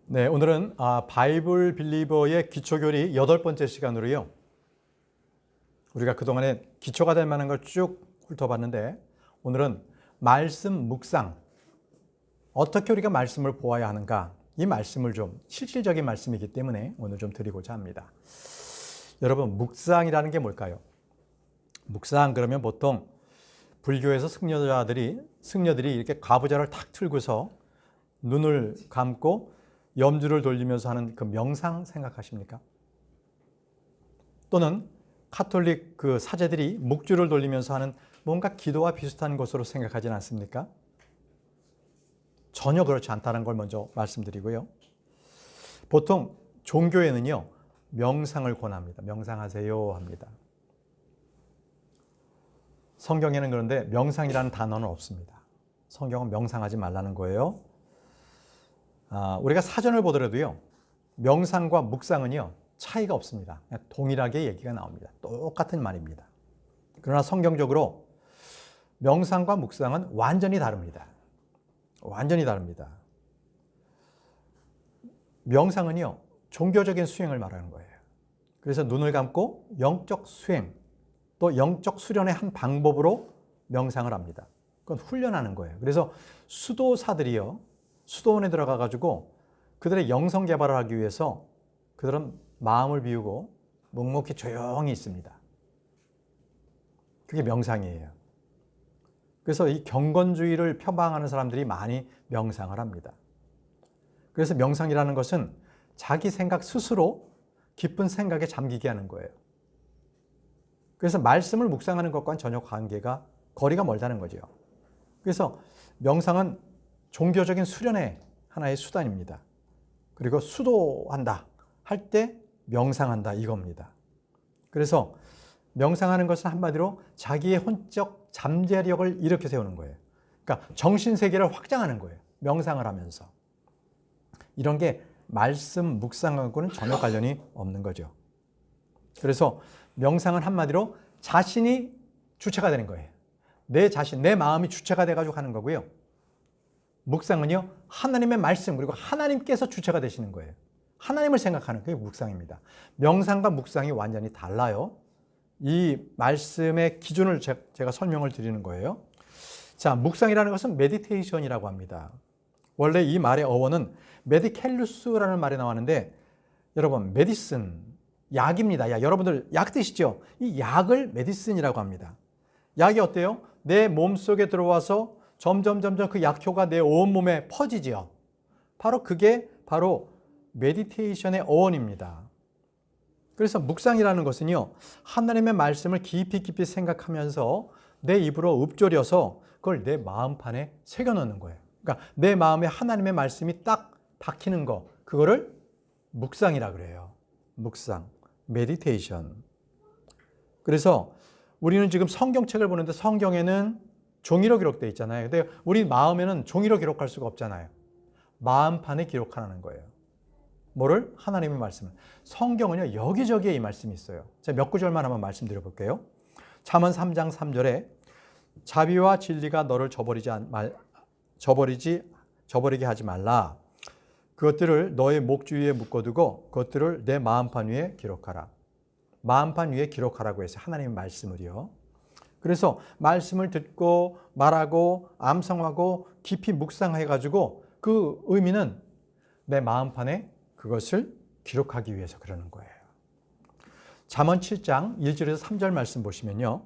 네, 오늘은 바이블 빌리버의 기초교리 8번째 시간으로요. 우리가 그동안에 기초가 될 만한 걸 쭉 훑어봤는데 오늘은 말씀 묵상, 어떻게 우리가 말씀을 보아야 하는가, 이 말씀을 좀 실질적인 말씀이기 때문에 오늘 좀 드리고자 합니다. 여러분, 묵상이라는 게 뭘까요? 묵상 그러면 보통 불교에서 승려들이 이렇게 가부좌를 탁 틀고서 눈을 감고 염주를 돌리면서 하는 그 명상 생각하십니까? 또는 카톨릭 그 사제들이 묵주를 돌리면서 하는 뭔가 기도와 비슷한 것으로 생각하지는 않습니까? 전혀 그렇지 않다는 걸 먼저 말씀드리고요. 보통 종교에는요, 명상을 권합니다. 명상하세요 합니다. 성경에는 그런데 명상이라는 단어는 없습니다. 성경은 명상하지 말라는 거예요. 우리가 사전을 보더라도요, 명상과 묵상은요, 차이가 없습니다. 그냥 동일하게 얘기가 나옵니다. 똑같은 말입니다. 그러나 성경적으로 명상과 묵상은 완전히 다릅니다. 완전히 다릅니다. 명상은요, 종교적인 수행을 말하는 거예요. 그래서 눈을 감고 영적 수행, 또 영적 수련의 한 방법으로 명상을 합니다. 그건 훈련하는 거예요. 그래서 수도사들이요, 수도원에 들어가 가지고 그들의 영성 개발을 하기 위해서 그들은 마음을 비우고 묵묵히 조용히 있습니다. 그게 명상이에요. 그래서 이 경건주의를 표방하는 사람들이 많이 명상을 합니다. 그래서 명상이라는 것은 자기 생각 스스로 깊은 생각에 잠기게 하는 거예요. 그래서 말씀을 묵상하는 것과는 전혀 거리가 멀다는 거죠. 그래서 명상은 종교적인 수련의 하나의 수단입니다. 그리고 수도한다 할 때 명상한다 이겁니다. 그래서 명상하는 것은 한마디로 자기의 혼적 잠재력을 일으켜 세우는 거예요. 그러니까 정신세계를 확장하는 거예요. 명상을 하면서. 이런 게 말씀 묵상하고는 전혀 관련이 없는 거죠. 그래서 명상은 한마디로 자신이 주체가 되는 거예요. 내 자신, 내 마음이 주체가 돼가지고 하는 거고요. 묵상은요, 하나님의 말씀, 그리고 하나님께서 주체가 되시는 거예요. 하나님을 생각하는 그게 묵상입니다. 명상과 묵상이 완전히 달라요. 이 말씀의 기준을 제가 설명을 드리는 거예요. 자, 묵상이라는 것은 메디테이션이라고 합니다. 원래 이 말의 어원은 메디켈루스라는 말이 나왔는데, 여러분, 메디슨, 약입니다. 여러분들 약 드시죠? 이 약을 메디슨이라고 합니다. 약이 어때요? 내 몸속에 들어와서 점점 그 약효가 내 온몸에 퍼지지요. 그게 메디테이션의 어원입니다. 그래서 묵상이라는 것은요, 하나님의 말씀을 깊이 생각하면서 내 입으로 읊조려서 그걸 내 마음판에 새겨넣는 거예요. 그러니까 내 마음에 하나님의 말씀이 딱 박히는 거, 그거를 묵상이라 그래요. 묵상, 메디테이션. 그래서 우리는 지금 성경책을 보는데 성경에는 종이로 기록되어 있잖아요. 근데 우리 마음에는 종이로 기록할 수가 없잖아요. 마음판에 기록하라는 거예요. 뭐를? 하나님의 말씀을. 성경은요, 여기저기에 이 말씀이 있어요. 제가 몇 구절만 한번 말씀드려 볼게요. 잠언 3장 3절에 자비와 진리가 너를 저버리게 하지 말라. 그것들을 너의 목 주위에 묶어두고 그것들을 내 마음판 위에 기록하라. 마음판 위에 기록하라고 해서 하나님의 말씀을요. 그래서 말씀을 듣고 말하고 암송하고 깊이 묵상해가지고 그 의미는 내 마음판에 그것을 기록하기 위해서 그러는 거예요. 잠언 7장 1절에서 3절 말씀 보시면요.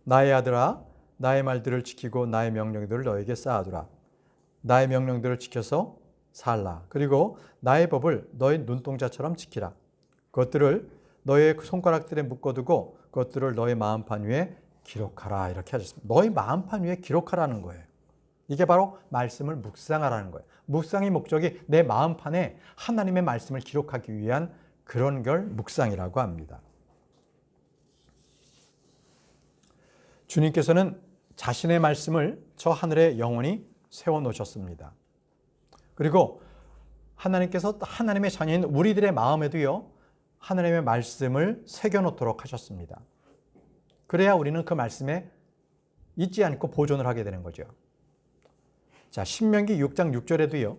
나의 아들아, 나의 말들을 지키고 나의 명령들을 너에게 쌓아두라. 나의 명령들을 지켜서 살라. 그리고 나의 법을 너의 눈동자처럼 지키라. 그것들을 너의 손가락들에 묶어두고 그것들을 너의 마음판 위에 기록하라. 이렇게 하셨습니다. 너의 마음판 위에 기록하라는 거예요. 이게 바로 말씀을 묵상하라는 거예요. 묵상의 목적이 내 마음판에 하나님의 말씀을 기록하기 위한 그런 걸 묵상이라고 합니다. 주님께서는 자신의 말씀을 저 하늘에 영원히 세워놓으셨습니다. 그리고 하나님께서 하나님의 자녀인 우리들의 마음에도요, 하나님의 말씀을 새겨놓도록 하셨습니다. 그래야 우리는 그 말씀에 잊지 않고 보존을 하게 되는 거죠. 자, 신명기 6장 6절에도요.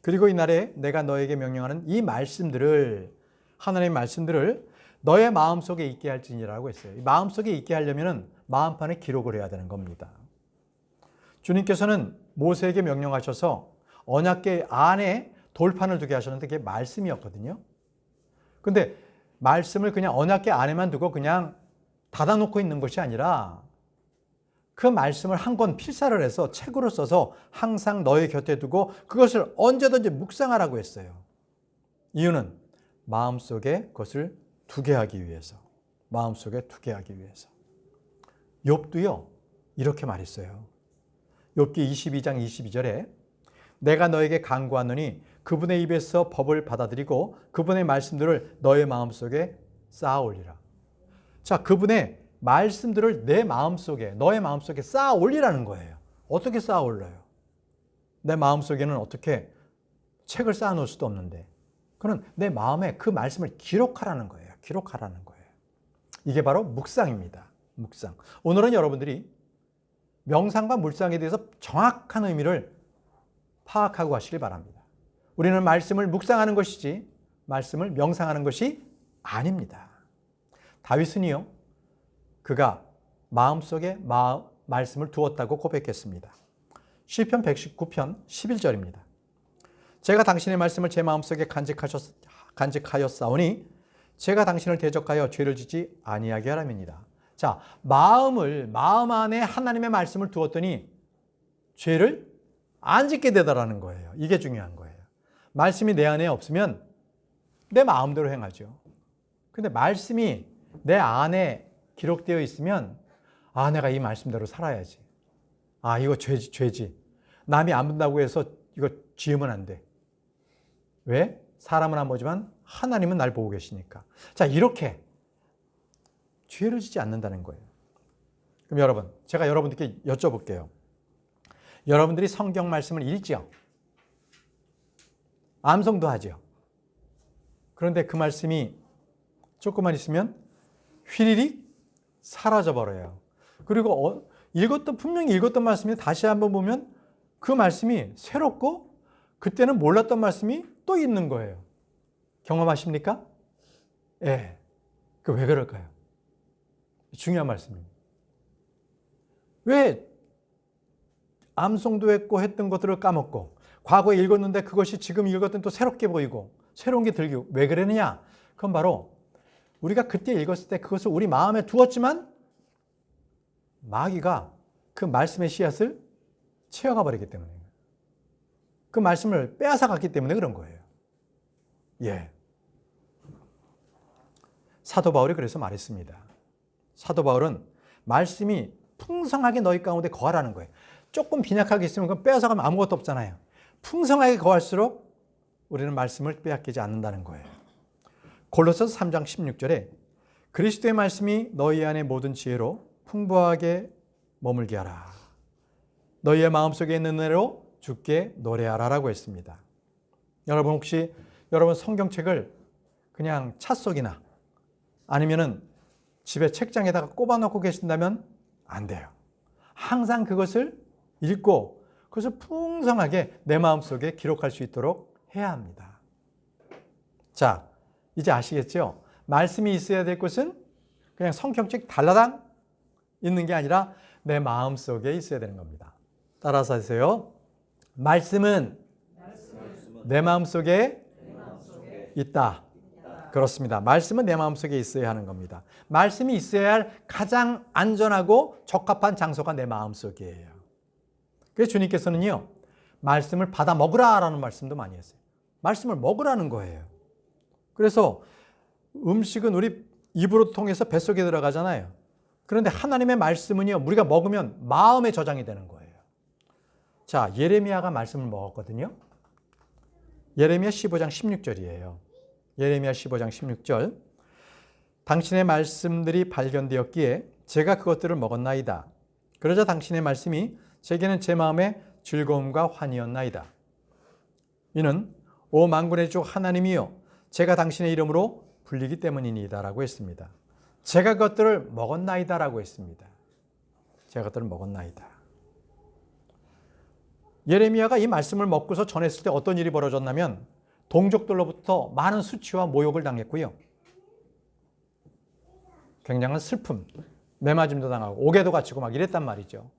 그리고 이날에 내가 너에게 명령하는 이 말씀들을, 하나님의 말씀들을 너의 마음속에 있게 할지니라고 했어요. 이 마음속에 있게 하려면 마음판에 기록을 해야 되는 겁니다. 주님께서는 모세에게 명령하셔서 언약궤 안에 돌판을 두게 하셨는데 그게 말씀이었거든요. 근데 말씀을 그냥 언약궤 안에만 두고 그냥 닫아놓고 있는 것이 아니라 그 말씀을 한 권 필사를 해서 책으로 써서 항상 너의 곁에 두고 그것을 언제든지 묵상하라고 했어요. 이유는 마음속에 그것을 두게 하기 위해서. 마음속에 두게 하기 위해서. 욥도요, 이렇게 말했어요. 욥기 22장 22절에 내가 너에게 간구하노니 그분의 입에서 법을 받아들이고 그분의 말씀들을 너의 마음속에 쌓아올리라. 자, 그분의 말씀들을 내 마음속에, 너의 마음속에 쌓아올리라는 거예요. 어떻게 쌓아올려요? 내 마음속에는 어떻게 책을 쌓아놓을 수도 없는데 그는 내 마음에 그 말씀을 기록하라는 거예요. 기록하라는 거예요. 이게 바로 묵상입니다. 묵상. 오늘은 여러분들이 명상과 묵상에 대해서 정확한 의미를 파악하고 하시길 바랍니다. 우리는 말씀을 묵상하는 것이지 말씀을 명상하는 것이 아닙니다. 다윗은요, 그가 마음속에 말씀을 두었다고 고백했습니다. 시편 119편 11절입니다. 제가 당신의 말씀을 제 마음속에 간직하였사오니 제가 당신을 대적하여 죄를 짓지 아니하게 하람이니라. 자, 마음 안에 하나님의 말씀을 두었더니 죄를 안 짓게 되더라는 거예요. 이게 중요한 거예요. 말씀이 내 안에 없으면 내 마음대로 행하죠. 근데 말씀이 내 안에 기록되어 있으면 아, 내가 이 말씀대로 살아야지. 아, 이거 죄지. 남이 안 본다고 해서 이거 지으면 안 돼. 왜? 사람은 안 보지만 하나님은 날 보고 계시니까. 자, 이렇게 죄를 짓지 않는다는 거예요. 그럼 여러분, 제가 여러분들께 여쭤볼게요. 여러분들이 성경 말씀을 읽지요? 암송도 하죠. 그런데 그 말씀이 조금만 있으면 휘리릭 사라져버려요. 그리고 분명히 읽었던 말씀이 다시 한번 보면 그 말씀이 새롭고 그때는 몰랐던 말씀이 또 있는 거예요. 경험하십니까? 예. 그 왜 그럴까요? 중요한 말씀입니다. 왜 암송도 했고 했던 것들을 까먹고 과거에 읽었는데 그것이 지금 읽었던 또 새롭게 보이고 새로운 게 들리고 왜 그러느냐? 그건 바로 우리가 그때 읽었을 때 그것을 우리 마음에 두었지만 마귀가 그 말씀의 씨앗을 채워가 버리기 때문에 그 말씀을 빼앗아 갔기 때문에 그런 거예요. 예. 사도 바울이 그래서 말했습니다. 사도 바울은 말씀이 풍성하게 너희 가운데 거하라는 거예요. 조금 빈약하게 있으면 그건 빼앗아가면 아무것도 없잖아요. 풍성하게 거할수록 우리는 말씀을 빼앗기지 않는다는 거예요. 골로새서 3장 16절에 그리스도의 말씀이 너희 안에 모든 지혜로 풍부하게 머물게 하라. 너희의 마음속에 있는 은혜로 주께 노래하라라고 했습니다. 여러분 혹시 여러분 성경책을 그냥 차 속이나 아니면은 집에 책장에다가 꼽아놓고 계신다면 안 돼요. 항상 그것을 읽고 그것을 풍성하게 내 마음속에 기록할 수 있도록 해야 합니다. 자, 이제 아시겠죠? 말씀이 있어야 될 것은 그냥 성경책 달라당 있는 게 아니라 내 마음속에 있어야 되는 겁니다. 따라서 하세요. 말씀은 내 마음속에 있다. 그렇습니다. 말씀은 내 마음속에 있어야 하는 겁니다. 말씀이 있어야 할 가장 안전하고 적합한 장소가 내 마음속이에요. 그래서 주님께서는요, 말씀을 받아 먹으라라는 말씀도 많이 했어요. 말씀을 먹으라는 거예요. 그래서 음식은 우리 입으로 통해서 뱃속에 들어가잖아요. 그런데 하나님의 말씀은요, 우리가 먹으면 마음에 저장이 되는 거예요. 자, 예레미야가 말씀을 먹었거든요. 예레미야 15장 16절이에요. 예레미야 15장 16절. 당신의 말씀들이 발견되었기에 제가 그것들을 먹었나이다. 그러자 당신의 말씀이 제게는 제 마음의 즐거움과 환희였나이다. 이는 오 만군의 주 하나님이여 제가 당신의 이름으로 불리기 때문이니이다 라고 했습니다. 제가 그것들을 먹었나이다 라고 했습니다. 제가 그것들을 먹었나이다. 예레미야가 이 말씀을 먹고서 전했을 때 어떤 일이 벌어졌냐면 동족들로부터 많은 수치와 모욕을 당했고요. 굉장한 슬픔, 매맞음도 당하고 옥에도 갇히고 막 이랬단 말이죠.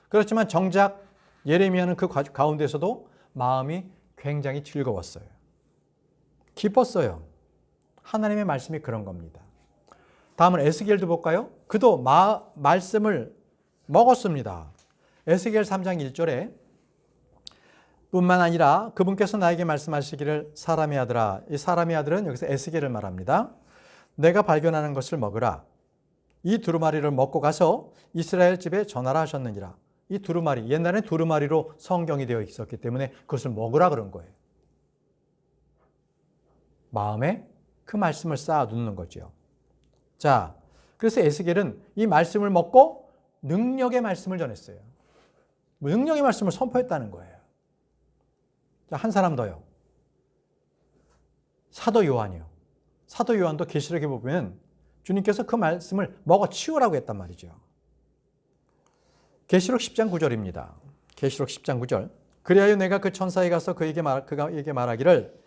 그렇지만 정작 예레미야는 그 가운데서도 마음이 굉장히 즐거웠어요. 기뻤어요. 하나님의 말씀이 그런 겁니다. 다음은 에스겔도 볼까요? 그도 말씀을 먹었습니다. 에스겔 3장 1절에 뿐만 아니라 그분께서 나에게 말씀하시기를 사람의 아들아, 이 사람의 아들은 여기서 에스겔을 말합니다. 내가 발견하는 것을 먹으라. 이 두루마리를 먹고 가서 이스라엘 집에 전하라 하셨느니라. 이 두루마리, 옛날에 두루마리로 성경이 되어 있었기 때문에 그것을 먹으라 그런 거예요. 마음에 그 말씀을 쌓아두는 거죠. 자, 그래서 에스겔은 이 말씀을 먹고 능력의 말씀을 전했어요. 능력의 말씀을 선포했다는 거예요. 자, 한 사람 더요. 사도 요한이요. 사도 요한도 계시록에 보면 주님께서 그 말씀을 먹어 치우라고 했단 말이죠. 계시록 10장 9절입니다. 계시록 10장 9절. 그리하여 내가 그 천사에 가서 그에게 말하기를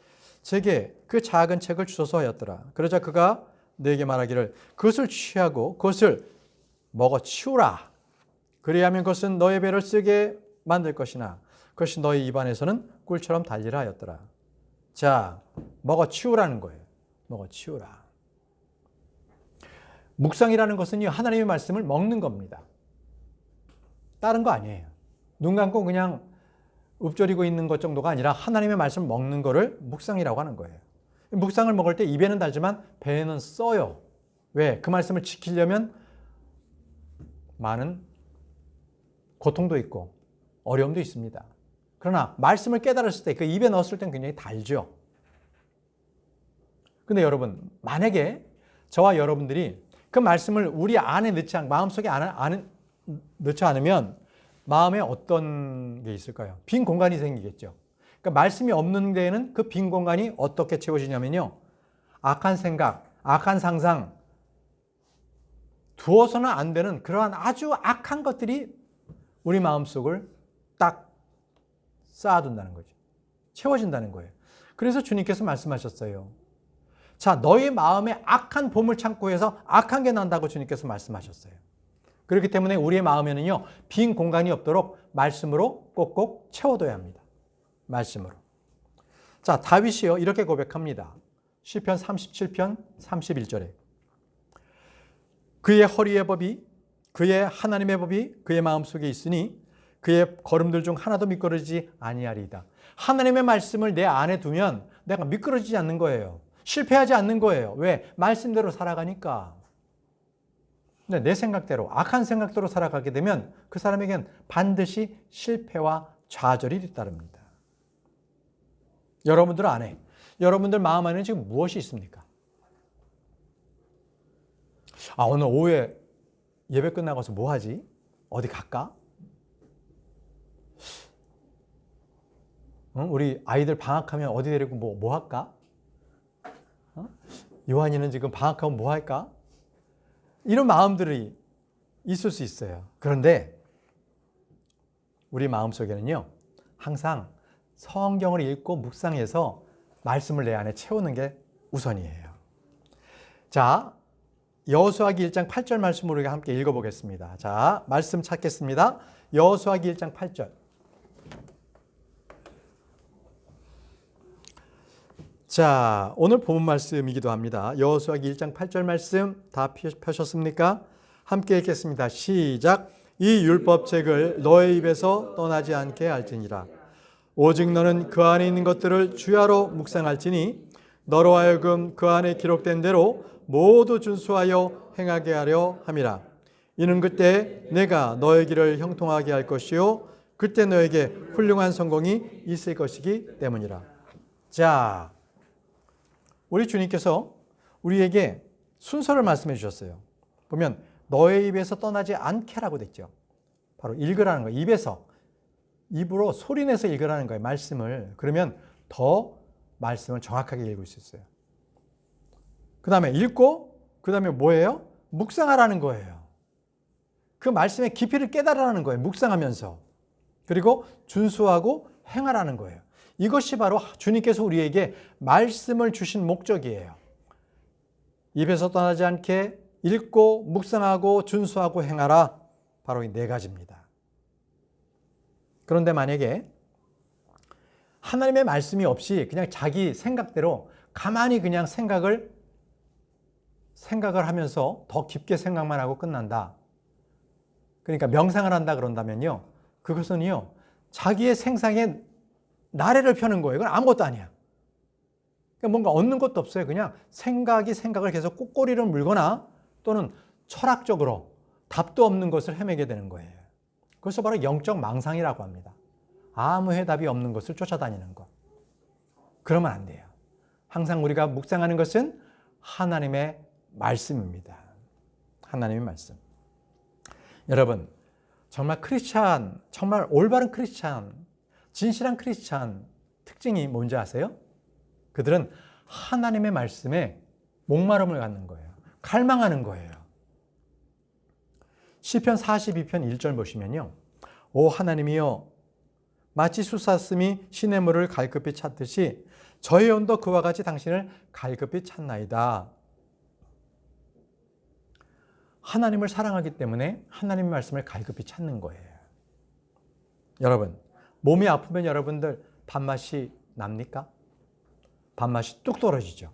제게 그 작은 책을 주소서 하였더라. 그러자 그가 내게 말하기를 그것을 취하고 그것을 먹어 치우라. 그리하면 그것은 너의 배를 쓰게 만들 것이나 그것이 너의 입안에서는 꿀처럼 달리라 하였더라. 자, 먹어 치우라는 거예요. 먹어 치우라. 묵상이라는 것은요, 하나님의 말씀을 먹는 겁니다. 다른 거 아니에요. 눈 감고 그냥 읊조리고 있는 것 정도가 아니라 하나님의 말씀을 먹는 거를 묵상이라고 하는 거예요. 묵상을 먹을 때 입에는 달지만 배에는 써요. 왜? 그 말씀을 지키려면 많은 고통도 있고 어려움도 있습니다. 그러나 말씀을 깨달았을 때 그 입에 넣었을 땐 굉장히 달죠. 근데 여러분, 만약에 저와 여러분들이 그 말씀을 우리 안에 마음속에 넣지 않으면 마음에 어떤 게 있을까요? 빈 공간이 생기겠죠. 그러니까 말씀이 없는 데에는 그 빈 공간이 어떻게 채워지냐면요. 악한 생각, 악한 상상, 두어서는 안 되는 그러한 아주 악한 것들이 우리 마음속을 딱 쌓아둔다는 거죠. 채워진다는 거예요. 그래서 주님께서 말씀하셨어요. 자, 너희 마음에 악한 보물창고에서 악한 게 난다고 주님께서 말씀하셨어요. 그렇기 때문에 우리의 마음에는요, 빈 공간이 없도록 말씀으로 꼭꼭 채워둬야 합니다. 말씀으로. 자, 다윗이요, 이렇게 고백합니다. 시편 37편 31절에 그의 허리의 법이, 그의 하나님의 법이 그의 마음속에 있으니 그의 걸음들 중 하나도 미끄러지지 아니하리이다. 하나님의 말씀을 내 안에 두면 내가 미끄러지지 않는 거예요. 실패하지 않는 거예요. 왜? 말씀대로 살아가니까. 근데 내 생각대로, 악한 생각대로 살아가게 되면 그 사람에겐 반드시 실패와 좌절이 뒤따릅니다. 여러분들 안에, 여러분들 마음 안에 지금 무엇이 있습니까? 오늘 오후에 예배 끝나고서 뭐 하지? 어디 갈까? 우리 아이들 방학하면 어디 데리고 뭐 할까? 요한이는 지금 방학하면 뭐 할까? 이런 마음들이 있을 수 있어요. 그런데 우리 마음속에는요, 항상 성경을 읽고 묵상해서 말씀을 내 안에 채우는 게 우선이에요. 자, 여호수아기 1장 8절 말씀을 우리가 함께 읽어보겠습니다. 자, 말씀 찾겠습니다. 여호수아기 1장 8절. 자, 오늘 본문 말씀이기도 합니다. 여호수아기 1장 8절 말씀 다 펴셨습니까? 함께 읽겠습니다. 시작. 이 율법책을 너의 입에서 떠나지 않게 할지니라. 오직 너는 그 안에 있는 것들을 주야로 묵상할지니 너로 하여금 그 안에 기록된 대로 모두 준수하여 행하게 하려 함이라. 이는 그때 내가 너의 길을 형통하게 할 것이요 그때 너에게 훌륭한 성공이 있을 것이기 때문이라. 자, 우리 주님께서 우리에게 순서를 말씀해 주셨어요. 보면 너의 입에서 떠나지 않게라고 됐죠. 바로 읽으라는 거예요. 입으로 소리내서 읽으라는 거예요. 말씀을. 그러면 더 말씀을 정확하게 읽을 수 있어요. 그 다음에 읽고 그 다음에 뭐예요? 묵상하라는 거예요. 그 말씀의 깊이를 깨달으라는 거예요. 묵상하면서. 그리고 준수하고 행하라는 거예요. 이것이 바로 주님께서 우리에게 말씀을 주신 목적이에요. 입에서 떠나지 않게 읽고 묵상하고 준수하고 행하라. 바로 이 네 가지입니다. 그런데 만약에 하나님의 말씀이 없이 그냥 자기 생각대로 가만히 그냥 생각을 하면서 더 깊게 생각만 하고 끝난다. 그러니까 명상을 한다 그런다면요. 그것은요. 자기의 생상에 나래를 펴는 거예요. 그건 아무것도 아니야. 그러니까 뭔가 얻는 것도 없어요. 그냥 생각이 생각을 계속 꼬꼬리를 물거나 또는 철학적으로 답도 없는 것을 헤매게 되는 거예요. 그래서 바로 영적 망상이라고 합니다. 아무 해답이 없는 것을 쫓아다니는 것. 그러면 안 돼요. 항상 우리가 묵상하는 것은 하나님의 말씀입니다. 하나님의 말씀. 여러분, 정말 크리스찬, 정말 올바른 크리스찬, 진실한 크리스찬 특징이 뭔지 아세요? 그들은 하나님의 말씀에 목마름을 갖는 거예요. 갈망하는 거예요. 시편 42편 1절 보시면요. 오 하나님이여 마치 숫사슴이 시냇물을 갈급히 찾듯이 저의 영도 그와 같이 당신을 갈급히 찾나이다. 하나님을 사랑하기 때문에 하나님의 말씀을 갈급히 찾는 거예요. 여러분, 몸이 아프면 여러분들 밥맛이 납니까? 밥맛이 뚝 떨어지죠.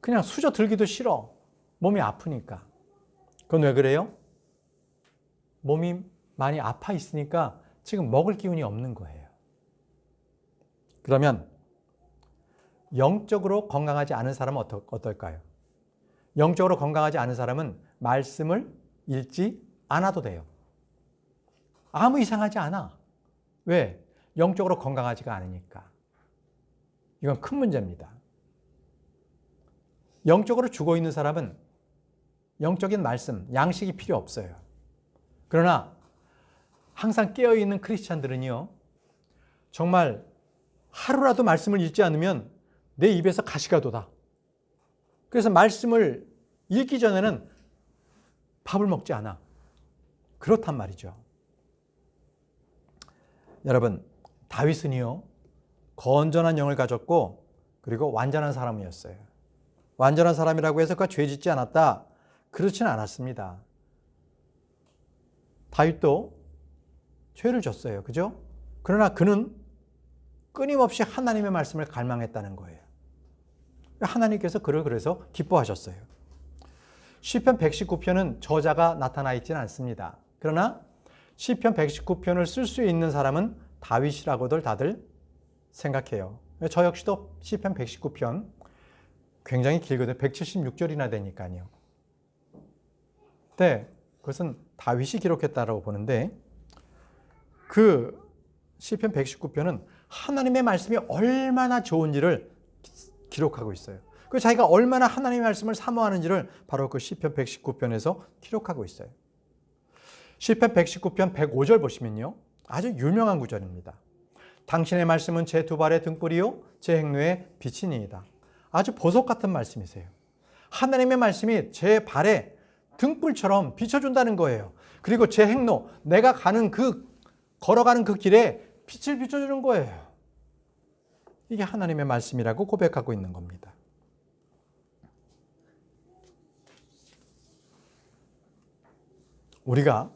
그냥 수저 들기도 싫어. 몸이 아프니까. 그건 왜 그래요? 몸이 많이 아파 있으니까 지금 먹을 기운이 없는 거예요. 그러면 영적으로 건강하지 않은 사람은 어떨까요? 영적으로 건강하지 않은 사람은 말씀을 읽지 않아도 돼요. 아무 이상하지 않아. 왜? 영적으로 건강하지가 않으니까. 이건 큰 문제입니다. 영적으로 죽어 있는 사람은 영적인 말씀, 양식이 필요 없어요. 그러나 항상 깨어있는 크리스찬들은요, 정말 하루라도 말씀을 읽지 않으면 내 입에서 가시가 돋아. 그래서 말씀을 읽기 전에는 밥을 먹지 않아. 그렇단 말이죠. 여러분, 다윗은요, 건전한 영을 가졌고, 그리고 완전한 사람이었어요. 완전한 사람이라고 해서 그가 죄 짓지 않았다. 그렇지는 않았습니다. 다윗도 죄를 졌어요. 그죠? 그러나 그는 끊임없이 하나님의 말씀을 갈망했다는 거예요. 하나님께서 그를 그래서 기뻐하셨어요. 시편 119편은 저자가 나타나 있지는 않습니다. 그러나 시편 119편을 쓸 수 있는 사람은 다윗이라고들 다들 생각해요. 저 역시도 시편 119편 굉장히 길거든요. 176절이나 되니까요. 네, 그것은 다윗이 기록했다라고 보는데 그 시편 119편은 하나님의 말씀이 얼마나 좋은지를 기록하고 있어요. 그 자기가 얼마나 하나님의 말씀을 사모하는지를 바로 그 시편 119편에서 기록하고 있어요. 시편 119편 105절 보시면요. 아주 유명한 구절입니다. 당신의 말씀은 제 두 발의 등불이요 제 행로의 빛이니이다. 아주 보석 같은 말씀이세요. 하나님의 말씀이 제 발에 등불처럼 비춰준다는 거예요. 그리고 제 행로, 내가 걸어가는 그 길에 빛을 비춰주는 거예요. 이게 하나님의 말씀이라고 고백하고 있는 겁니다. 우리가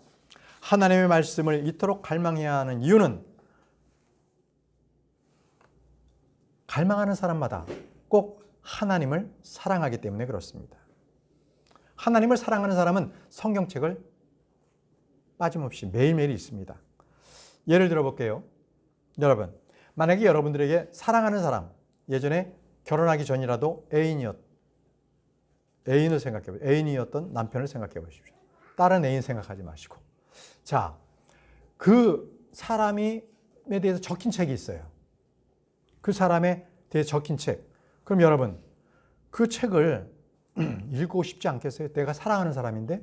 하나님의 말씀을 이토록 갈망해야 하는 이유는 갈망하는 사람마다 꼭 하나님을 사랑하기 때문에 그렇습니다. 하나님을 사랑하는 사람은 성경책을 빠짐없이 매일매일 읽습니다. 예를 들어 볼게요. 여러분, 만약에 여러분들에게 사랑하는 사람, 예전에 결혼하기 전이라도 애인이었던 남편을 생각해 보십시오. 다른 애인 생각하지 마시고. 자, 그 사람에 대해서 적힌 책이 있어요. 그 사람에 대해서 적힌 책. 그럼 여러분, 그 책을 읽고 싶지 않겠어요? 내가 사랑하는 사람인데?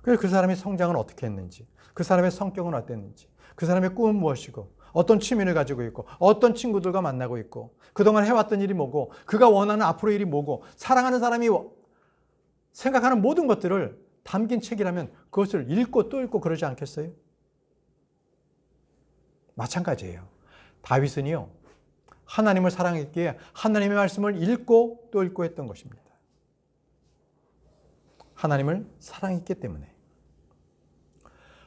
그래서 그 사람의 성장은 어떻게 했는지, 그 사람의 성격은 어땠는지, 그 사람의 꿈은 무엇이고, 어떤 취미를 가지고 있고, 어떤 친구들과 만나고 있고, 그동안 해왔던 일이 뭐고, 그가 원하는 앞으로의 일이 뭐고, 사랑하는 사람이 생각하는 모든 것들을 담긴 책이라면 그것을 읽고 또 읽고 그러지 않겠어요? 마찬가지예요. 다윗은요, 하나님을 사랑했기에 하나님의 말씀을 읽고 또 읽고 했던 것입니다. 하나님을 사랑했기 때문에.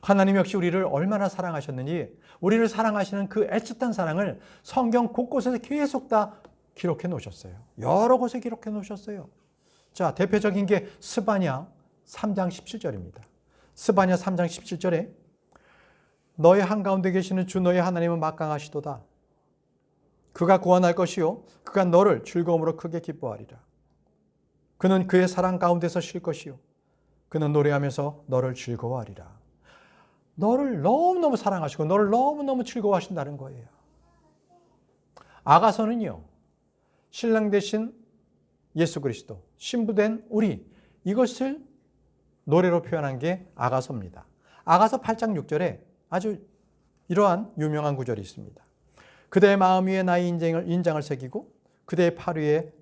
하나님 역시 우리를 얼마나 사랑하셨는지, 우리를 사랑하시는 그 애틋한 사랑을 성경 곳곳에서 계속 다 기록해 놓으셨어요. 여러 곳에 기록해 놓으셨어요. 자, 대표적인 게 스바냐 3장 17절입니다. 스바냐 3장 17절에 너의 한가운데 계시는 주 너의 하나님은 막강하시도다. 그가 구원할 것이요 그가 너를 즐거움으로 크게 기뻐하리라. 그는 그의 사랑 가운데서 쉴 것이요 그는 노래하면서 너를 즐거워하리라. 너를 너무너무 사랑하시고 너를 너무너무 즐거워하신다는 거예요. 아가서는요, 신랑 되신 예수 그리스도, 신부된 우리, 이것을 노래로 표현한 게 아가서입니다. 아가서 8장 6절에 아주 이러한 유명한 구절이 있습니다. 그대의 마음 위에 나의 인장을 새기고 그대의 팔 위에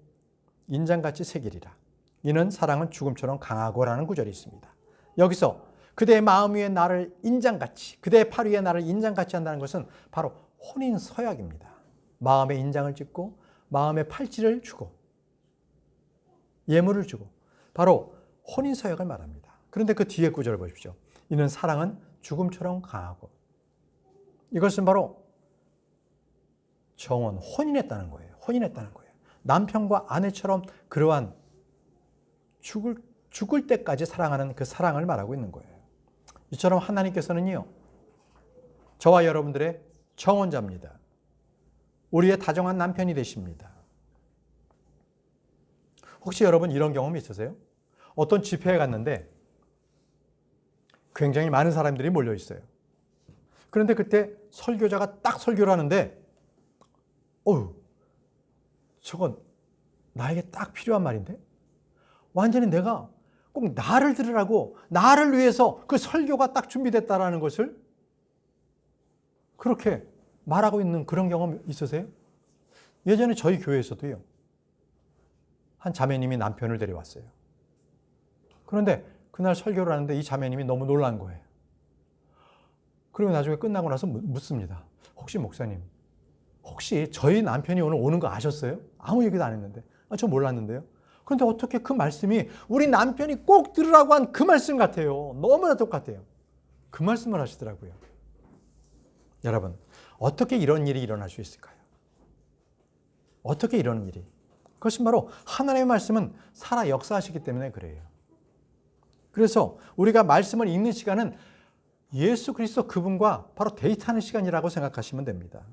인장같이 새기리라. 이는 사랑은 죽음처럼 강하고라는 구절이 있습니다. 여기서 그대의 마음 위에 나를 인장같이, 그대의 팔 위에 나를 인장같이 한다는 것은 바로 혼인 서약입니다. 마음에 인장을 찍고 마음에 팔찌를 주고 예물을 주고 바로 혼인 서약을 말합니다. 그런데 그 뒤에 구절을 보십시오. 이는 사랑은 죽음처럼 강하고, 이것은 바로 정원, 혼인했다는 거예요. 혼인했다는 거예요. 남편과 아내처럼 그러한 죽을 때까지 사랑하는 그 사랑을 말하고 있는 거예요. 이처럼 하나님께서는요, 저와 여러분들의 정원자입니다. 우리의 다정한 남편이 되십니다. 혹시 여러분 이런 경험이 있으세요? 어떤 집회에 갔는데 굉장히 많은 사람들이 몰려 있어요. 그런데 그때 설교자가 딱 설교를 하는데 저건 나에게 딱 필요한 말인데? 완전히 내가 꼭 나를 들으라고, 나를 위해서 그 설교가 딱 준비됐다라는 것을 그렇게 말하고 있는 그런 경험 있으세요? 예전에 저희 교회에서도요, 한 자매님이 남편을 데려왔어요. 그런데 그날 설교를 하는데 이 자매님이 너무 놀란 거예요. 그리고 나중에 끝나고 나서 묻습니다. 혹시 목사님, 혹시 저희 남편이 오늘 오는 거 아셨어요? 아무 얘기도 안 했는데. 저 몰랐는데요. 그런데 어떻게 그 말씀이 우리 남편이 꼭 들으라고 한 그 말씀 같아요. 너무나 똑같아요. 그 말씀을 하시더라고요. 여러분, 어떻게 이런 일이 일어날 수 있을까요? 어떻게 이런 일이? 그것은 바로 하나님의 말씀은 살아 역사하시기 때문에 그래요. 그래서 우리가 말씀을 읽는 시간은 예수 그리스도 그분과 바로 데이트하는 시간이라고 생각하시면 됩니다.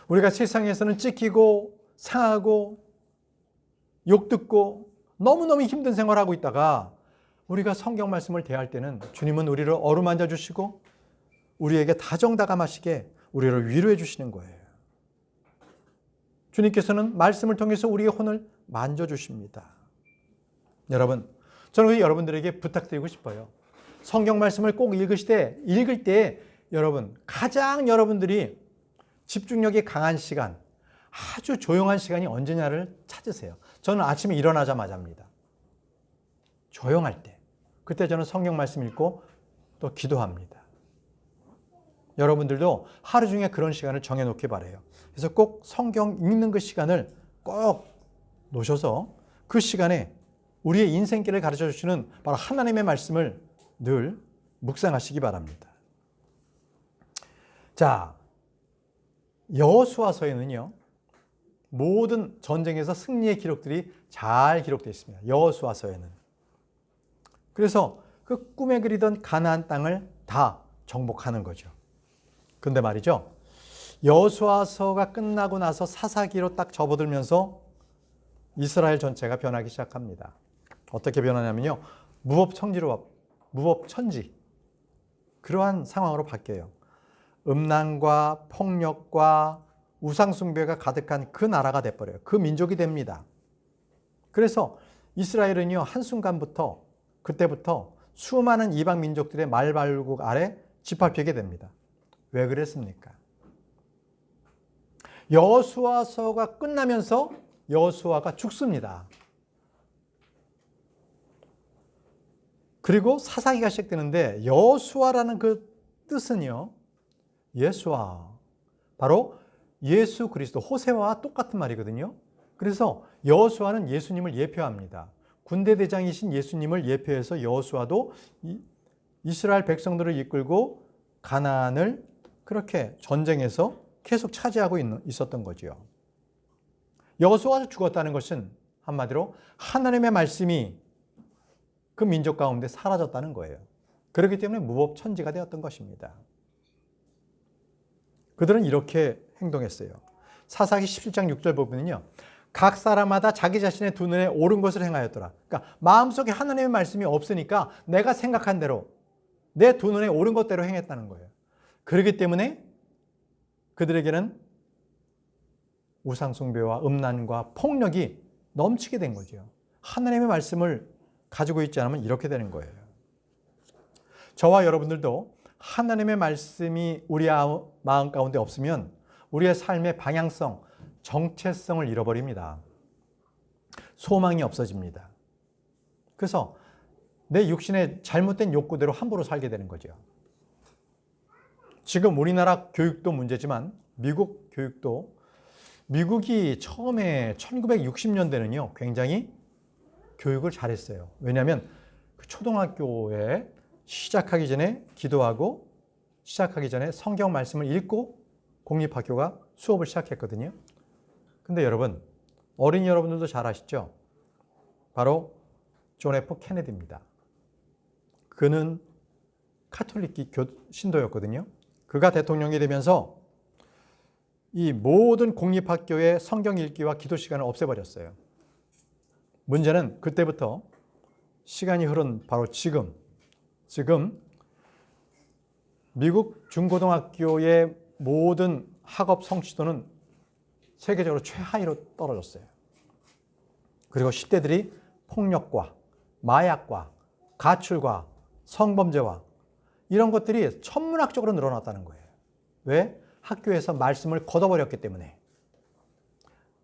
우리가 세상에서는 찢기고 상하고 욕 듣고 너무너무 힘든 생활을 하고 있다가 우리가 성경 말씀을 대할 때는 주님은 우리를 어루만져 주시고 우리에게 다정다감하시게 우리를 위로해 주시는 거예요. 주님께서는 말씀을 통해서 우리의 혼을 만져주십니다. 여러분, 저는 여러분들에게 부탁드리고 싶어요. 성경 말씀을 꼭 읽을 때 여러분, 가장 여러분들이 집중력이 강한 시간, 아주 조용한 시간이 언제냐를 찾으세요. 저는 아침에 일어나자마자입니다. 조용할 때. 그때 저는 성경 말씀 읽고 또 기도합니다. 여러분들도 하루 중에 그런 시간을 정해놓기 바라요. 그래서 꼭 성경 읽는 그 시간을 꼭 놓으셔서 그 시간에 우리의 인생길을 가르쳐 주시는 바로 하나님의 말씀을 늘 묵상하시기 바랍니다. 자, 여호수아서에는요, 모든 전쟁에서 승리의 기록들이 잘 기록되어 있습니다. 여호수아서에는. 그래서 그 꿈에 그리던 가나안 땅을 다 정복하는 거죠. 근데 말이죠, 여호수아서가 끝나고 나서 사사기로 딱 접어들면서 이스라엘 전체가 변하기 시작합니다. 어떻게 변하냐면요, 무법천지 그러한 상황으로 바뀌어요. 음란과 폭력과 우상숭배가 가득한 그 나라가 돼버려요. 그 민족이 됩니다. 그래서 이스라엘은요, 한순간부터 그때부터 수많은 이방 민족들의 말발굽 아래 짓밟히게 됩니다. 왜 그랬습니까? 여호수아서가 끝나면서 여호수아가 죽습니다. 그리고 사사기가 시작되는데 여호수아라는 그 뜻은요, 예수와 바로 예수 그리스도, 호세와 똑같은 말이거든요. 그래서 여호수아는 예수님을 예표합니다. 군대 대장이신 예수님을 예표해서 여호수아도 이스라엘 백성들을 이끌고 가나안을 그렇게 전쟁에서 계속 차지하고 있었던 거죠. 여호수아가 죽었다는 것은 한마디로 하나님의 말씀이 그 민족 가운데 사라졌다는 거예요. 그렇기 때문에 무법천지가 되었던 것입니다. 그들은 이렇게 행동했어요. 사사기 17장 6절 보면요, 각 사람마다 자기 자신의 두 눈에 옳은 것을 행하였더라. 그러니까 마음속에 하나님의 말씀이 없으니까 내가 생각한 대로 내 두 눈에 옳은 것대로 행했다는 거예요. 그렇기 때문에 그들에게는 우상숭배와 음란과 폭력이 넘치게 된 거죠. 하나님의 말씀을 가지고 있지 않으면 이렇게 되는 거예요. 저와 여러분들도 하나님의 말씀이 우리 마음 가운데 없으면 우리의 삶의 방향성, 정체성을 잃어버립니다. 소망이 없어집니다. 그래서 내 육신의 잘못된 욕구대로 함부로 살게 되는 거죠. 지금 우리나라 교육도 문제지만 미국 교육도, 미국이 처음에 1960년대는요 굉장히 교육을 잘했어요. 왜냐하면 그 초등학교에 시작하기 전에 기도하고 시작하기 전에 성경 말씀을 읽고 공립학교가 수업을 시작했거든요. 근데 여러분, 어린이 여러분들도 잘 아시죠? 바로 존 F 케네디입니다. 그는 카톨릭 신도였거든요. 그가 대통령이 되면서 이 모든 공립학교의 성경 읽기와 기도 시간을 없애버렸어요. 문제는 그때부터 시간이 흐른 바로 지금 미국 중고등학교의 모든 학업 성취도는 세계적으로 최하위로 떨어졌어요. 그리고 10대들이 폭력과 마약과 가출과 성범죄와 이런 것들이 천문학적으로 늘어났다는 거예요. 왜? 학교에서 말씀을 걷어버렸기 때문에.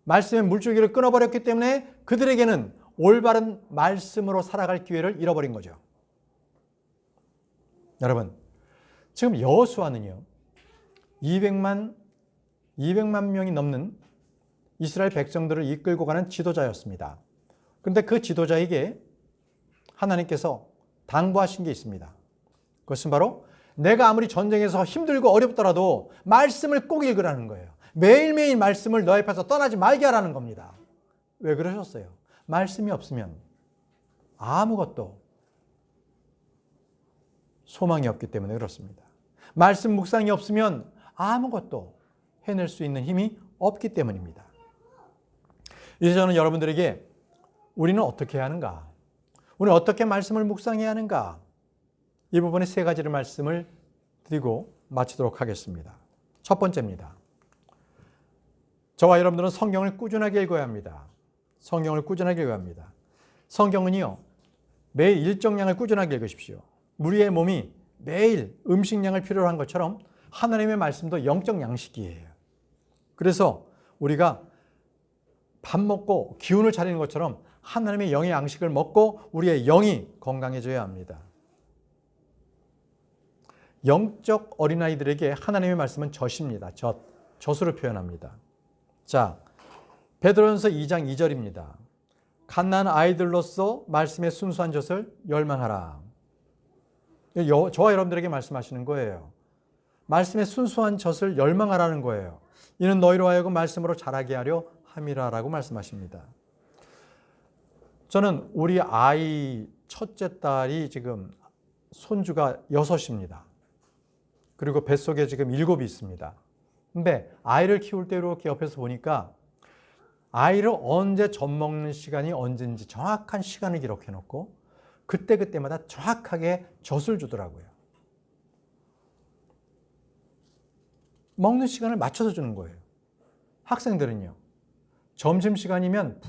말씀의 물줄기를 끊어버렸기 때문에 그들에게는 올바른 말씀으로 살아갈 기회를 잃어버린 거죠. 여러분, 지금 여호수아는요 200만 명이 넘는 이스라엘 백성들을 이끌고 가는 지도자였습니다. 그런데 그 지도자에게 하나님께서 당부하신 게 있습니다. 그것은 바로 내가 아무리 전쟁에서 힘들고 어렵더라도 말씀을 꼭 읽으라는 거예요. 매일매일 말씀을 너 앞에서 떠나지 말게 하라는 겁니다. 왜 그러셨어요? 말씀이 없으면 아무것도 소망이 없기 때문에 그렇습니다. 말씀 묵상이 없으면 아무것도 해낼 수 있는 힘이 없기 때문입니다. 이제 저는 여러분들에게 우리는 어떻게 해야 하는가? 우리는 어떻게 말씀을 묵상해야 하는가? 이 부분에 세 가지를 말씀을 드리고 마치도록 하겠습니다. 첫 번째입니다. 저와 여러분들은 성경을 꾸준하게 읽어야 합니다. 성경을 꾸준하게 읽어야 합니다. 성경은요, 매일 일정량을 꾸준하게 읽으십시오. 우리의 몸이 매일 음식량을 필요로 한 것처럼 하나님의 말씀도 영적 양식이에요. 그래서 우리가 밥 먹고 기운을 차리는 것처럼 하나님의 영의 양식을 먹고 우리의 영이 건강해져야 합니다. 영적 어린아이들에게 하나님의 말씀은 젖입니다. 젖으로 표현합니다. 자, 베드로전서 2장 2절입니다. 갓난 아이들로서 말씀의 순수한 젖을 열망하라. 저와 여러분들에게 말씀하시는 거예요. 말씀의 순수한 젖을 열망하라는 거예요. 이는 너희로 하여금 말씀으로 자라게 하려 함이라라고 말씀하십니다. 저는 우리 아이 첫째 딸이 지금 손주가 6입니다. 그리고 뱃속에 지금 7이 있습니다. 근데 아이를 키울 때 이렇게 옆에서 보니까 아이를 언제 젖 먹는 시간이 언제인지 정확한 시간을 기록해 놓고 그때마다 정확하게 젖을 주더라고요. 먹는 시간을 맞춰서 주는 거예요. 학생들은요, 점심시간이면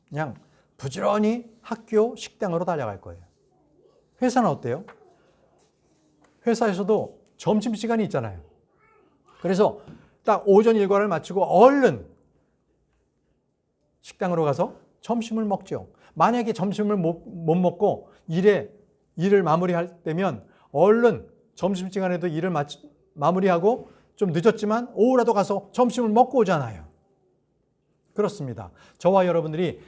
그냥 부지런히 학교 식당으로 달려갈 거예요. 회사는 어때요? 회사에서도 점심시간이 있잖아요. 그래서 딱 오전 일과를 마치고 얼른 식당으로 가서 점심을 먹죠. 만약에 점심을 못 먹고 일을 마무리할 때면 얼른 점심시간에도 일을 마무리하고 좀 늦었지만 오후라도 가서 점심을 먹고 오잖아요. 그렇습니다. 저와 여러분들이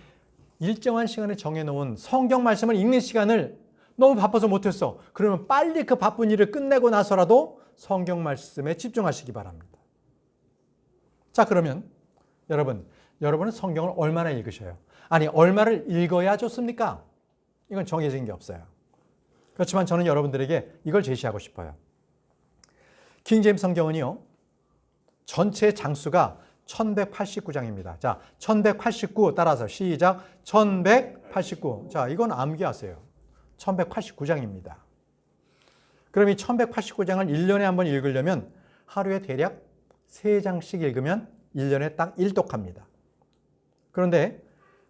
일정한 시간에 정해놓은 성경 말씀을 읽는 시간을 너무 바빠서 못했어. 그러면 빨리 그 바쁜 일을 끝내고 나서라도 성경 말씀에 집중하시기 바랍니다. 자, 그러면 여러분은 성경을 얼마나 읽으셔요? 아니, 얼마를 읽어야 좋습니까? 이건 정해진 게 없어요. 그렇지만 저는 여러분들에게 이걸 제시하고 싶어요. 킹제임스 성경은요, 전체 장수가 1189장입니다. 자, 1189 따라서 시작. 1189. 자, 이건 암기하세요. 1189장입니다. 그럼 이 1189장을 1년에 한번 읽으려면 하루에 대략 3장씩 읽으면 1년에 딱 1독합니다. 그런데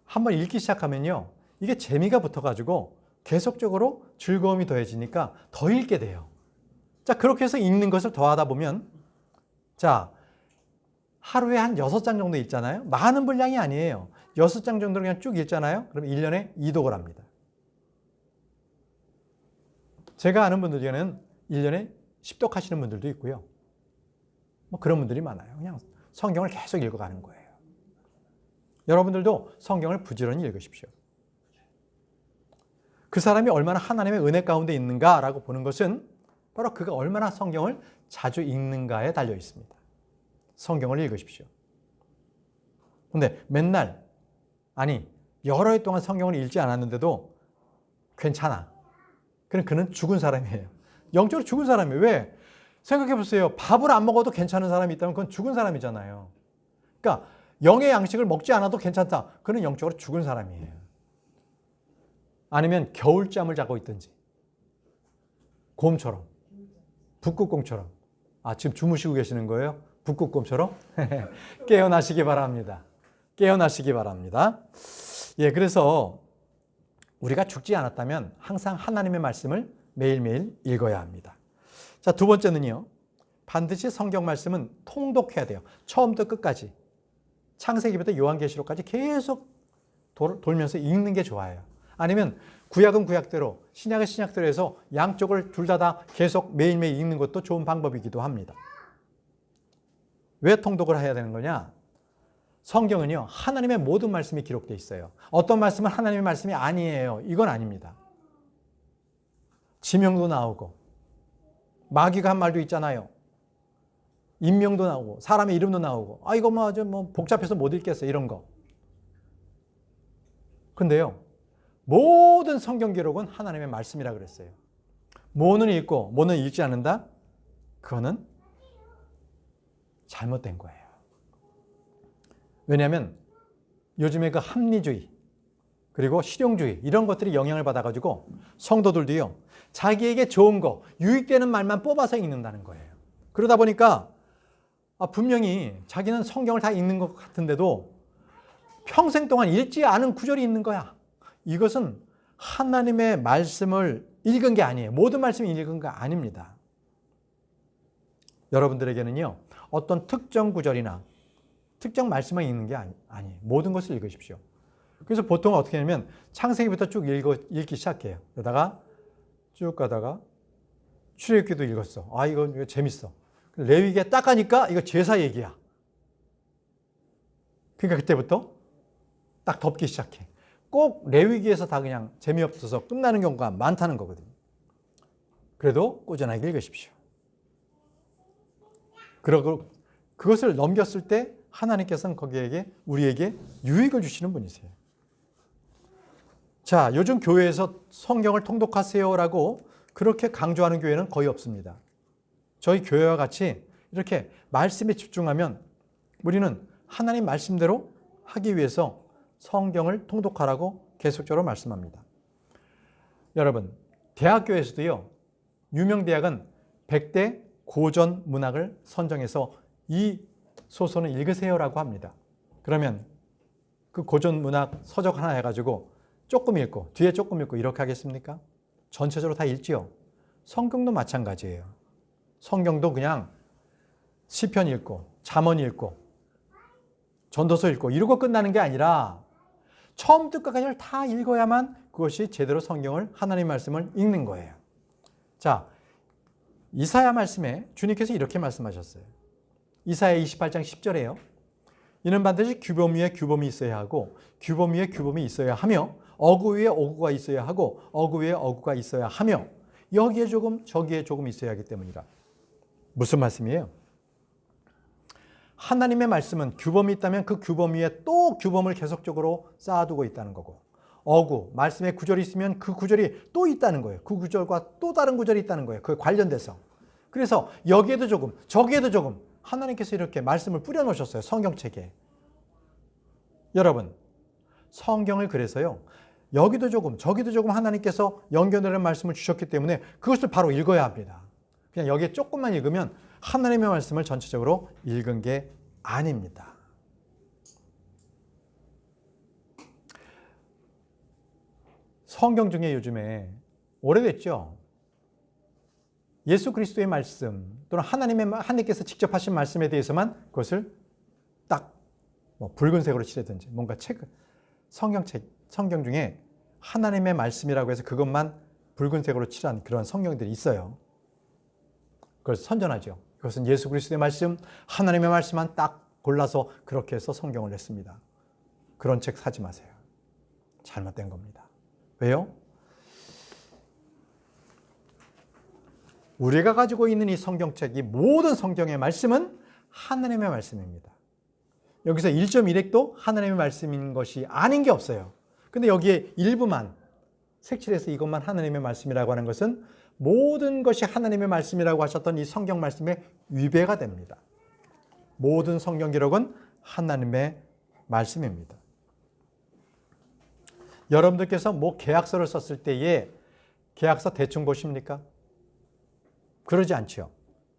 한번 읽기 시작하면요, 이게 재미가 붙어가지고 계속적으로 즐거움이 더해지니까 더 읽게 돼요. 자, 그렇게 해서 읽는 것을 더하다 보면, 자, 하루에 한 6장 정도 읽잖아요. 많은 분량이 아니에요. 6장 정도를 그냥 쭉 읽잖아요. 그럼 1년에 2독을 합니다. 제가 아는 분들 중에는 1년에 10독 하시는 분들도 있고요. 뭐 그런 분들이 많아요. 그냥 성경을 계속 읽어가는 거예요. 여러분들도 성경을 부지런히 읽으십시오. 그 사람이 얼마나 하나님의 은혜 가운데 있는가라고 보는 것은 바로 그가 얼마나 성경을 자주 읽는가에 달려 있습니다. 성경을 읽으십시오. 근데 맨날, 아니, 여러 해 동안 성경을 읽지 않았는데도 괜찮아. 그럼 그는 죽은 사람이에요. 영적으로 죽은 사람이에요. 왜? 생각해 보세요. 밥을 안 먹어도 괜찮은 사람이 있다면 그건 죽은 사람이잖아요. 그러니까 영의 양식을 먹지 않아도 괜찮다. 그는 영적으로 죽은 사람이에요. 아니면 겨울잠을 자고 있든지, 곰처럼, 북극곰처럼. 아, 지금 주무시고 계시는 거예요? 북극곰처럼? 깨어나시기 바랍니다. 깨어나시기 바랍니다. 예, 그래서 우리가 죽지 않았다면 항상 하나님의 말씀을 매일매일 읽어야 합니다. 자, 두 번째는요, 반드시 성경 말씀은 통독해야 돼요. 처음부터 끝까지. 창세기부터 요한계시록까지 계속 돌면서 읽는 게 좋아요. 아니면 구약은 구약대로, 신약은 신약대로 해서 양쪽을 둘 다 계속 매일매일 읽는 것도 좋은 방법이기도 합니다. 왜 통독을 해야 되는 거냐? 성경은요, 하나님의 모든 말씀이 기록되어 있어요. 어떤 말씀은 하나님의 말씀이 아니에요. 이건 아닙니다. 지명도 나오고, 마귀가 한 말도 있잖아요. 인명도 나오고, 사람의 이름도 나오고, 아, 이거 뭐 복잡해서 못 읽겠어, 이런 거. 근데요, 모든 성경 기록은 하나님의 말씀이라 그랬어요. 뭐는 읽고, 뭐는 읽지 않는다? 그거는 잘못된 거예요. 왜냐하면 요즘에 그 합리주의 그리고 실용주의 이런 것들이 영향을 받아가지고 성도들도요, 자기에게 좋은 거, 유익되는 말만 뽑아서 읽는다는 거예요. 그러다 보니까 분명히 자기는 성경을 다 읽는 것 같은데도 평생 동안 읽지 않은 구절이 있는 거야. 이것은 하나님의 말씀을 읽은 게 아니에요. 모든 말씀을 읽은 거 아닙니다. 여러분들에게는요, 어떤 특정 구절이나 특정 말씀만 읽는 게 아니에요. 모든 것을 읽으십시오. 그래서 보통 어떻게 하냐면 창세기부터 쭉 읽기 시작해요. 그러다가 쭉 가다가 출애굽기도 읽었어. 아, 이거 재밌어. 레위기에 딱 가니까 이거 제사 얘기야. 그러니까 그때부터 딱 덮기 시작해. 꼭 레위기에서 다 그냥 재미없어서 끝나는 경우가 많다는 거거든요. 그래도 꾸준하게 읽으십시오. 그리고 그것을 넘겼을 때 하나님께서는 우리에게 유익을 주시는 분이세요. 자, 요즘 교회에서 성경을 통독하세요라고 그렇게 강조하는 교회는 거의 없습니다. 저희 교회와 같이 이렇게 말씀에 집중하면 우리는 하나님 말씀대로 하기 위해서 성경을 통독하라고 계속적으로 말씀합니다. 여러분, 대학교에서도요, 유명 대학은 100대 고전 문학을 선정해서 이 소설은 읽으세요라고 합니다. 그러면 그 고전 문학 서적 하나 해가지고 조금 읽고 뒤에 조금 읽고 이렇게 하겠습니까? 전체적으로 다 읽지요. 성경도 마찬가지예요. 성경도 그냥 시편 읽고 잠언 읽고 전도서 읽고 이러고 끝나는 게 아니라 처음부터 끝까지 다 읽어야만 그것이 제대로 성경을, 하나님 말씀을 읽는 거예요. 자, 이사야 말씀에 주님께서 이렇게 말씀하셨어요. 이사야 28장 10절에요. 이는 반드시 규범 위에 규범이 있어야 하고 규범 위에 규범이 있어야 하며 어구 위에 어구가 있어야 하고 어구 위에 어구가 있어야 하며 여기에 조금 저기에 조금 있어야 하기 때문이라. 무슨 말씀이에요? 하나님의 말씀은 규범이 있다면 그 규범 위에 또 규범을 계속적으로 쌓아두고 있다는 거고, 어구, 말씀에 구절이 있으면 그 구절이 또 있다는 거예요. 그 구절과 또 다른 구절이 있다는 거예요. 그에 관련돼서. 그래서 여기에도 조금 저기에도 조금 하나님께서 이렇게 말씀을 뿌려놓으셨어요. 성경책에. 여러분, 성경을 그래서요, 여기도 조금 저기도 조금 하나님께서 연결되는 말씀을 주셨기 때문에 그것을 바로 읽어야 합니다. 그냥 여기에 조금만 읽으면 하나님의 말씀을 전체적으로 읽은 게 아닙니다. 성경 중에 요즘에 오래됐죠. 예수 그리스도의 말씀 또는 하나님께서 직접 하신 말씀에 대해서만 그것을 딱 뭐 붉은색으로 칠하든지 뭔가 성경 중에 하나님의 말씀이라고 해서 그것만 붉은색으로 칠한 그런 성경들이 있어요. 그걸 선전하죠. 그것은 예수 그리스도의 말씀, 하나님의 말씀만 딱 골라서 그렇게 해서 성경을 냈습니다. 그런 책 사지 마세요. 잘못된 겁니다. 왜요? 우리가 가지고 있는 이 성경책이 모든 성경의 말씀은 하나님의 말씀입니다. 여기서 1.1핵도 하나님의 말씀인 것이 아닌 게 없어요. 근데 여기에 일부만 색칠해서 이것만 하나님의 말씀이라고 하는 것은 모든 것이 하나님의 말씀이라고 하셨던 이 성경 말씀에 위배가 됩니다. 모든 성경 기록은 하나님의 말씀입니다. 여러분들께서 뭐 계약서를 썼을 때에 계약서 대충 보십니까? 그러지 않죠.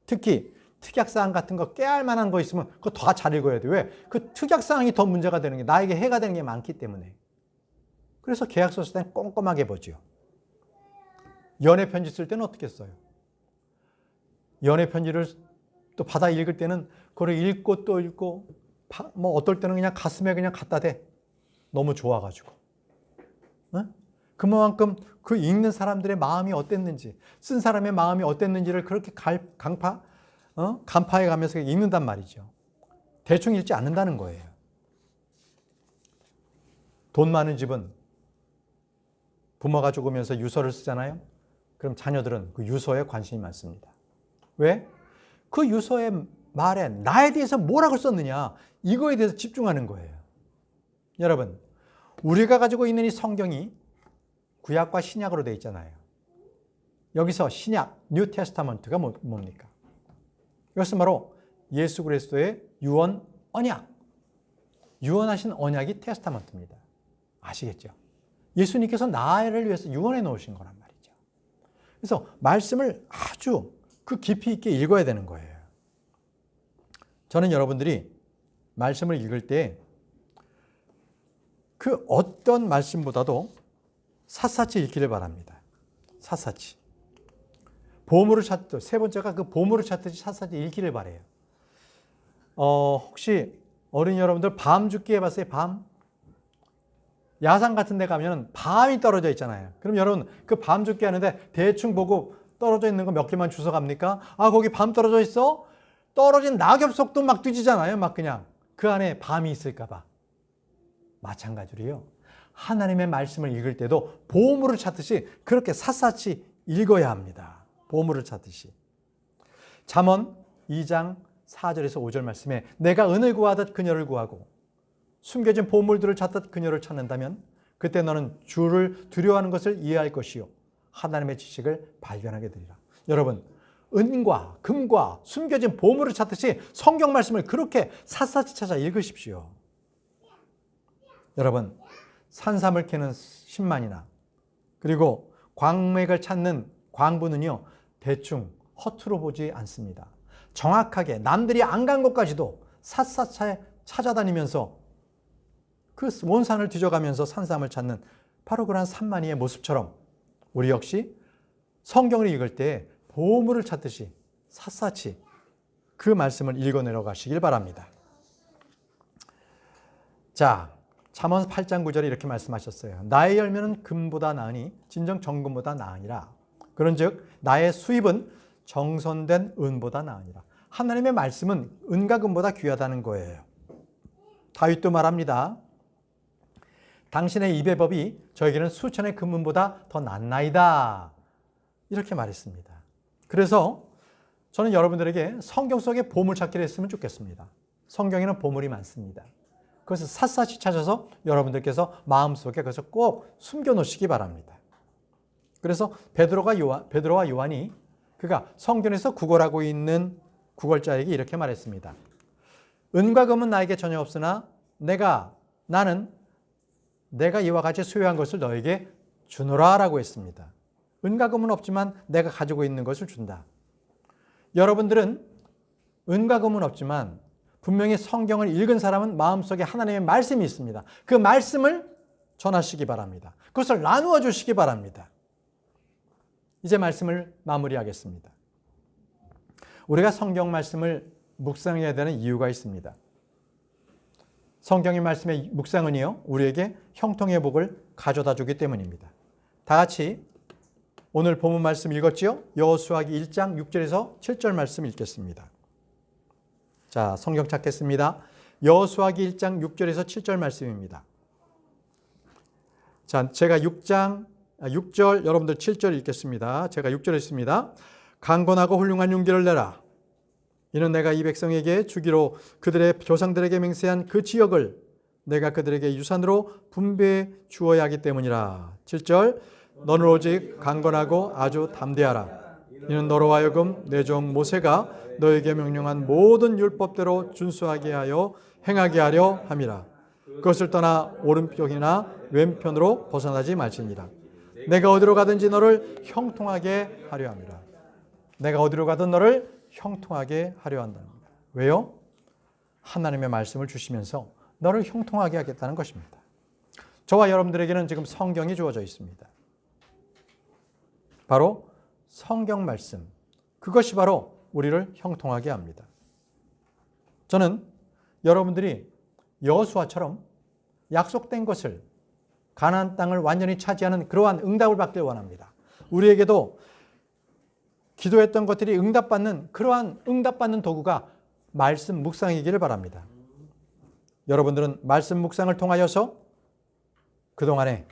특히 특약사항 같은 거 깨알 만한 거 있으면 그거 다 잘 읽어야 돼요. 왜? 그 특약사항이 더 문제가 되는 게 나에게 해가 되는 게 많기 때문에. 그래서 계약서 쓸 때는 꼼꼼하게 보죠. 연애 편지 쓸 때는 어떻게 써요? 연애 편지를 또 받아 읽을 때는 그걸 읽고 또 읽고 뭐 어떨 때는 그냥 가슴에 그냥 갖다 대. 너무 좋아가지고. 응? 그만큼 그 읽는 사람들의 마음이 어땠는지, 쓴 사람의 마음이 어땠는지를 그렇게 간파해 가면서 읽는단 말이죠. 대충 읽지 않는다는 거예요. 돈 많은 집은 부모가 죽으면서 유서를 쓰잖아요. 그럼 자녀들은 그 유서에 관심이 많습니다. 왜? 그 유서의 말에 나에 대해서 뭐라고 썼느냐, 이거에 대해서 집중하는 거예요. 여러분, 우리가 가지고 있는 이 성경이 구약과 신약으로 되어 있잖아요. 여기서 신약, 뉴 테스타먼트가 뭡니까? 이것은 바로 예수 그리스도의 유언 언약. 유언하신 언약이 테스타먼트입니다. 아시겠죠? 예수님께서 나를 위해서 유언해 놓으신 거란 말이죠. 그래서 말씀을 아주 그 깊이 있게 읽어야 되는 거예요. 저는 여러분들이 말씀을 읽을 때 그 어떤 말씀보다도 샅샅이 읽기를 바랍니다. 샅샅이. 보물을 찾듯, 세 번째가 그 보물을 찾듯이 샅샅이 읽기를 바라요. 혹시 어린이 여러분들 밤 죽기 해봤어요? 밤? 야산 같은 데 가면 밤이 떨어져 있잖아요. 그럼 여러분 그 밤 죽기 하는데 대충 보고 떨어져 있는 거 몇 개만 주워 갑니까? 아, 거기 밤 떨어져 있어? 떨어진 낙엽 속도 막 뒤지잖아요. 막 그냥 그 안에 밤이 있을까 봐. 마찬가지로요. 하나님의 말씀을 읽을 때도 보물을 찾듯이 그렇게 샅샅이 읽어야 합니다. 보물을 찾듯이. 잠언 2장 4절에서 5절 말씀에 내가 은을 구하듯 그녀를 구하고 숨겨진 보물들을 찾듯 그녀를 찾는다면 그때 너는 주를 두려워하는 것을 이해할 것이요 하나님의 지식을 발견하게 되리라. 여러분, 은과 금과 숨겨진 보물을 찾듯이 성경 말씀을 그렇게 샅샅이 찾아 읽으십시오. 여러분, 산삼을 캐는 신만이나 그리고 광맥을 찾는 광부는요 대충 허투루 보지 않습니다. 정확하게 남들이 안 간 곳까지도 샅샅이 찾아다니면서 그 원산을 뒤져가면서 산삼을 찾는 바로 그러한 산만이의 모습처럼 우리 역시 성경을 읽을 때 보물을 찾듯이 샅샅이 그 말씀을 읽어내려 가시길 바랍니다. 자, 잠언 8장 9절에 이렇게 말씀하셨어요. 나의 열매는 금보다 나으니 진정 정금보다 나으니라. 그런즉 나의 수입은 정선된 은보다 나으니라. 하나님의 말씀은 은과 금보다 귀하다는 거예요. 다윗도 말합니다. 당신의 입의 법이 저에게는 수천의 금문보다 더 낫나이다. 이렇게 말했습니다. 그래서 저는 여러분들에게 성경 속에 보물찾기를 했으면 좋겠습니다. 성경에는 보물이 많습니다. 그것을 샅샅이 찾아서 여러분들께서 마음속에 그것을 꼭 숨겨놓으시기 바랍니다. 그래서 베드로와 요한이 그가 성경에서 구걸하고 있는 구걸자에게 이렇게 말했습니다. 은과 금은 나에게 전혀 없으나 나는 내가 이와 같이 소유한 것을 너에게 주노라 라고 했습니다. 은과 금은 없지만 내가 가지고 있는 것을 준다. 여러분들은 은과 금은 없지만 분명히 성경을 읽은 사람은 마음속에 하나님의 말씀이 있습니다. 그 말씀을 전하시기 바랍니다. 그것을 나누어 주시기 바랍니다. 이제 말씀을 마무리하겠습니다. 우리가 성경 말씀을 묵상해야 되는 이유가 있습니다. 성경의 말씀의 묵상은요, 우리에게 형통의 복을 가져다 주기 때문입니다. 다 같이 오늘 본문 말씀 읽었지요? 여호수아기 1장 6절에서 7절 말씀 읽겠습니다. 자, 성경 찾겠습니다. 여호수아기 1장 6절에서 7절 말씀입니다. 자, 제가 6절, 여러분들 7절 읽겠습니다. 제가 6절 읽습니다. 강건하고 훌륭한 용기를 내라. 이는 내가 이 백성에게 주기로 그들의 조상들에게 맹세한 그 지역을 내가 그들에게 유산으로 분배해 주어야 하기 때문이라. 7절, 너는 오직 강건하고 아주 담대하라. 이는 너로 하여금 내 종 모세가 너에게 명령한 모든 율법대로 준수하게 하여 행하게 하려 함이라. 그것을 떠나 오른편이나 왼편으로 벗어나지 말지니라. 내가 어디로 가든지 너를 형통하게 하려 함이라. 내가 어디로 가든 너를 형통하게 하려 한다는 겁니다. 왜요? 하나님의 말씀을 주시면서 너를 형통하게 하겠다는 것입니다. 저와 여러분들에게는 지금 성경이 주어져 있습니다. 바로 성경 말씀. 그것이 바로 우리를 형통하게 합니다. 저는 여러분들이 여호수아처럼 약속된 것을 가나안 땅을 완전히 차지하는 그러한 응답을 받길 원합니다. 우리에게도 기도했던 것들이 그러한 응답받는 도구가 말씀 묵상이기를 바랍니다. 여러분들은 말씀 묵상을 통하여서 그동안에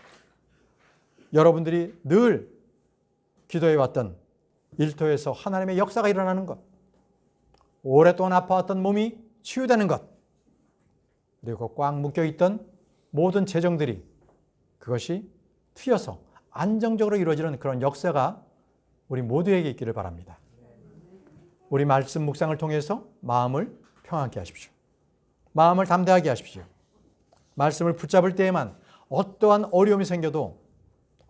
여러분들이 늘 기도해왔던 일터에서 하나님의 역사가 일어나는 것, 오랫동안 아파왔던 몸이 치유되는 것, 그리고 꽉 묶여있던 모든 재정들이 그것이 튀어서 안정적으로 이루어지는 그런 역사가 우리 모두에게 있기를 바랍니다. 우리 말씀 묵상을 통해서 마음을 평안케 하십시오. 마음을 담대하게 하십시오. 말씀을 붙잡을 때에만 어떠한 어려움이 생겨도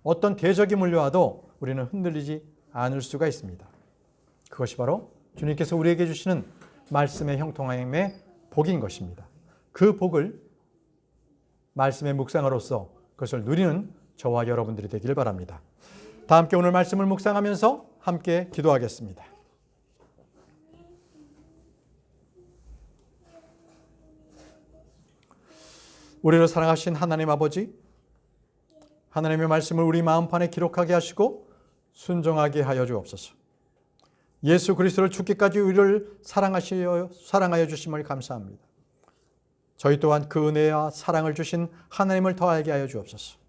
어떤 대적이 물려와도 우리는 흔들리지 않을 수가 있습니다. 그것이 바로 주님께서 우리에게 주시는 말씀의 형통함의 복인 것입니다. 그 복을 말씀의 묵상으로서 그것을 누리는 저와 여러분들이 되기를 바랍니다. 다 함께 오늘 말씀을 묵상하면서 함께 기도하겠습니다. 우리를 사랑하신 하나님 아버지, 하나님의 말씀을 우리 마음판에 기록하게 하시고 순종하게 하여 주옵소서. 예수 그리스도를 죽기까지 우리를 사랑하여 주심을 감사합니다. 저희 또한 그 은혜와 사랑을 주신 하나님을 더 알게 하여 주옵소서.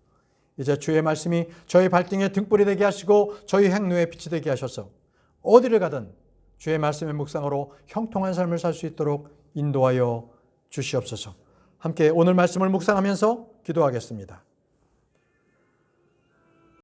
이제 주의 말씀이 저희 발등에 등불이 되게 하시고 저희 행로에 빛이 되게 하셔서 어디를 가든 주의 말씀의 묵상으로 형통한 삶을 살 수 있도록 인도하여 주시옵소서. 함께 오늘 말씀을 묵상하면서 기도하겠습니다.